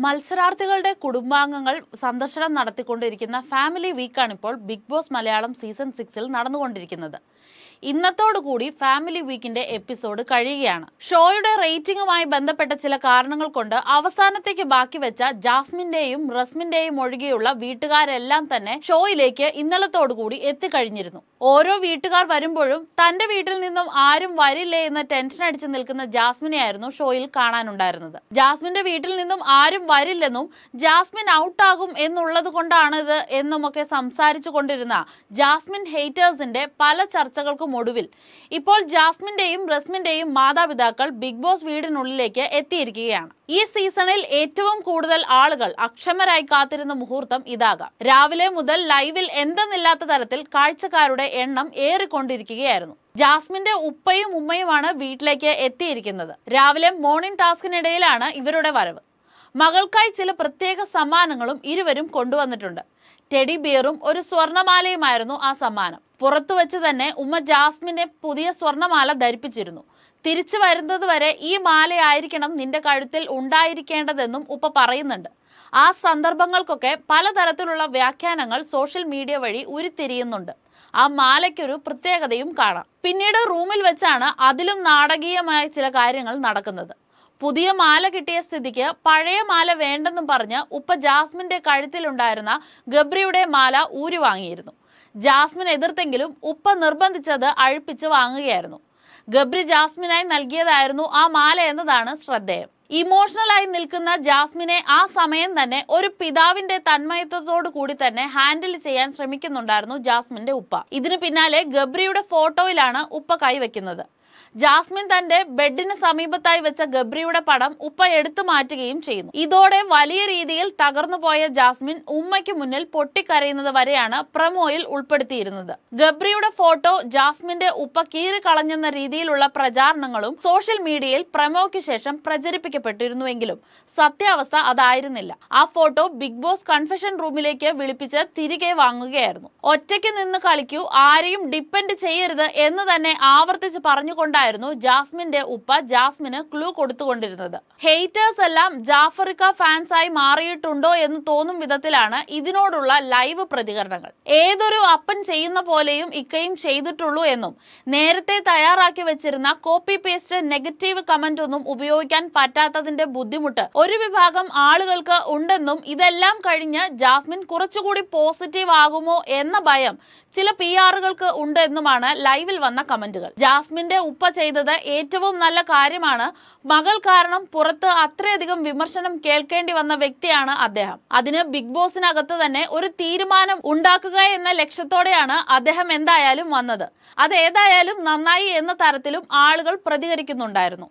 മത്സരാർത്ഥികളുടെ കുടുംബാംഗങ്ങൾ സന്ദർശനം നടത്തിക്കൊണ്ടിരിക്കുന്ന ഫാമിലി വീക്കാണ് ഇപ്പോൾ ബിഗ് ബോസ് മലയാളം സീസൺ 6-ൽ നടന്നുകൊണ്ടിരിക്കുന്നത്. ഇന്നത്തോടുകൂടി ഫാമിലി വീക്കിന്റെ എപ്പിസോഡ് കഴിയുകയാണ്. ഷോയുടെ റേറ്റിംഗുമായി ബന്ധപ്പെട്ട ചില കാരണങ്ങൾ കൊണ്ട് അവസാനത്തേക്ക് ബാക്കി വെച്ച ജാസ്മിന്റെയും റസ്മിന്റെയും ഒഴികെയുള്ള വീട്ടുകാരെല്ലാം തന്നെ ഷോയിലേക്ക് ഇന്നലത്തോടുകൂടി എത്തിക്കഴിഞ്ഞിരുന്നു. ഓരോ വീട്ടുകാർ വരുമ്പോഴും തന്റെ വീട്ടിൽ നിന്നും ആരും വരില്ലേ എന്ന് ടെൻഷൻ അടിച്ചു നിൽക്കുന്ന ജാസ്മിനെയായിരുന്നു ഷോയിൽ കാണാനുണ്ടായിരുന്നത്. ജാസ്മിന്റെ വീട്ടിൽ നിന്നും ആരും വരില്ലെന്നും ജാസ്മിൻ ഔട്ടാകും എന്നുള്ളത് കൊണ്ടാണിത് എന്നുമൊക്കെ സംസാരിച്ചു കൊണ്ടിരുന്ന ജാസ്മിൻ ഹേറ്റേഴ്സിന്റെ പല ചർച്ചകൾക്കും ഒടുവിൽ ഇപ്പോൾ ജാസ്മിന്റെയും റസ്മിന്റെയും മാതാപിതാക്കൾ ബിഗ് ബോസ് വീടിനുള്ളിലേക്ക് എത്തിയിരിക്കുകയാണ്. ഈ സീസണിൽ ഏറ്റവും കൂടുതൽ ആളുകൾ അക്ഷമരായി കാത്തിരുന്ന മുഹൂർത്തം ഇതാകാം. രാവിലെ മുതൽ ലൈവിൽ എന്തെന്നില്ലാത്ത തരത്തിൽ കാഴ്ചക്കാരുടെ എണ്ണം ഏറിക്കൊണ്ടിരിക്കുകയായിരുന്നു. ജാസ്മിന്റെ ഉപ്പയും ഉമ്മയുമാണ് വീട്ടിലേക്ക് എത്തിയിരിക്കുന്നത്. രാവിലെ മോർണിംഗ് ടാസ്കിനിടയിലാണ് ഇവരുടെ വരവ്. മകൾക്കായി ചില പ്രത്യേക സമ്മാനങ്ങളും ഇരുവരും കൊണ്ടുവന്നിട്ടുണ്ട്. ടെഡി ബിയറും ഒരു സ്വർണമാലയുമായിരുന്നു ആ സമ്മാനം. പുറത്തു വെച്ച് തന്നെ ഉമ്മ ജാസ്മിനെ പുതിയ സ്വർണമാല ധരിപ്പിച്ചിരുന്നു. തിരിച്ചു വരുന്നത് വരെ ഈ മാലയായിരിക്കണം നിന്റെ കഴുത്തിൽ ഉണ്ടായിരിക്കേണ്ടതെന്നും ഉപ്പ പറയുന്നുണ്ട്. ആ സന്ദർഭങ്ങൾക്കൊക്കെ പലതരത്തിലുള്ള വ്യാഖ്യാനങ്ങൾ സോഷ്യൽ മീഡിയ വഴി ഉരുത്തിരിയുന്നുണ്ട്. ആ മാലയ്ക്കൊരു പ്രത്യേകതയും കാണാം. പിന്നീട് റൂമിൽ വെച്ചാണ് അതിലും നാടകീയമായ ചില കാര്യങ്ങൾ നടക്കുന്നത്. പുതിയ മാല കിട്ടിയ സ്ഥിതിക്ക് പഴയ മാല വേണ്ടെന്നും പറഞ്ഞ് ഉപ്പ ജാസ്മിന്റെ കഴുത്തിലുണ്ടായിരുന്ന ഗബ്രിയുടെ മാല ഊരി വാങ്ങിയിരുന്നു. ജാസ്മിൻ എതിർത്തെങ്കിലും ഉപ്പ നിർബന്ധിച്ചത് അഴിപ്പിച്ച് വാങ്ങുകയായിരുന്നു. ഗബ്രി ജാസ്മിനായി നൽകിയതായിരുന്നു ആ മാല എന്നതാണ് ശ്രദ്ധേയം. ഇമോഷണലായി നിൽക്കുന്ന ജാസ്മിനെ ആ സമയം തന്നെ ഒരു പിതാവിന്റെ തന്മയത്വത്തോടു കൂടി തന്നെ ഹാൻഡിൽ ചെയ്യാൻ ശ്രമിക്കുന്നുണ്ടായിരുന്നു ജാസ്മിന്റെ ഉപ്പ. ഇതിന് പിന്നാലെ ഗബ്രിയുടെ ഫോട്ടോയിലാണ് ഉപ്പ കൈവയ്ക്കുന്നത്. ജാസ്മിൻ തന്റെ ബെഡിന് സമീപത്തായി വെച്ച ഗബ്രിയുടെ പടം ഉപ്പ എടുത്തു മാറ്റുകയും ചെയ്യുന്നു. ഇതോടെ വലിയ രീതിയിൽ തകർന്നു പോയ ജാസ്മിൻ ഉമ്മയ്ക്ക് മുന്നിൽ പൊട്ടിക്കരയുന്നത് വരെയാണ് പ്രമോയിൽ ഉൾപ്പെടുത്തിയിരുന്നത്. ഗബ്രിയുടെ ഫോട്ടോ ജാസ്മിന്റെ ഉപ്പ കീറിക്കളഞ്ഞെന്ന രീതിയിലുള്ള പ്രചാരണങ്ങളും സോഷ്യൽ മീഡിയയിൽ പ്രമോയ്ക്ക് ശേഷം പ്രചരിപ്പിക്കപ്പെട്ടിരുന്നുവെങ്കിലും സത്യാവസ്ഥ അതായിരുന്നില്ല. ആ ഫോട്ടോ ബിഗ് ബോസ് കൺഫെഷൻ റൂമിലേക്ക് വിളിപ്പിച്ച് തിരികെ വാങ്ങുകയായിരുന്നു. ഒറ്റയ്ക്ക് നിന്ന് കളിക്കൂ, ആരെയും ഡിപ്പെൻഡ് ചെയ്യരുത് എന്ന് തന്നെ ആവർത്തിച്ച് പറഞ്ഞുകൊണ്ടായിരുന്നു ജാസ്മിന്റെ ഉപ്പ ജാസ്മിന് ക്ലൂ കൊടുത്തുകൊണ്ടിരുന്നത്. ഹേറ്റേഴ്സ് എല്ലാം ജാഫറിക്ക ഫാൻസ് ആയി മാറിയിട്ടുണ്ടോ എന്ന് തോന്നും വിധത്തിലാണ് ഇതിനോടുള്ള ലൈവ് പ്രതികരണങ്ങൾ. ഏതൊരു അപ്പൻ ചെയ്യുന്ന പോലെയും ഇക്കയും ചെയ്തിട്ടുള്ളൂ എന്നും നേരത്തെ തയ്യാറാക്കി വെച്ചിരുന്ന കോപ്പി പേസ്റ്റ് നെഗറ്റീവ് കമന്റ് ഒന്നും ഉപയോഗിക്കാൻ പറ്റാത്തതിന്റെ ബുദ്ധിമുട്ട് ഒരു വിഭാഗം ആളുകൾക്ക് ഉണ്ടെന്നും ഇതെല്ലാം കഴിഞ്ഞ് ജാസ്മിൻ കുറച്ചുകൂടി പോസിറ്റീവ് ആകുമോ എന്ന ഭയം ചില PR-കൾക്ക് ഉണ്ട് എന്നുമാണ് ലൈവിൽ വന്ന കമന്റുകൾ. ജാസ്മിന്റെ ഉപ്പ ചെയ്തത് ഏറ്റവും നല്ല കാര്യമാണ്. മകൾ കാരണം പുറത്ത് അത്രയധികം വിമർശനം കേൾക്കേണ്ടി വന്ന വ്യക്തിയാണ് അദ്ദേഹം. അതിന് ബിഗ് ബോസിനകത്ത് തന്നെ ഒരു തീരുമാനം ഉണ്ടാക്കുക എന്ന ലക്ഷ്യത്തോടെയാണ് അദ്ദേഹം എന്തായാലും വന്നത്. അതേതായാലും നന്നായി എന്ന തരത്തിലും ആളുകൾ പ്രതികരിക്കുന്നുണ്ടായിരുന്നു.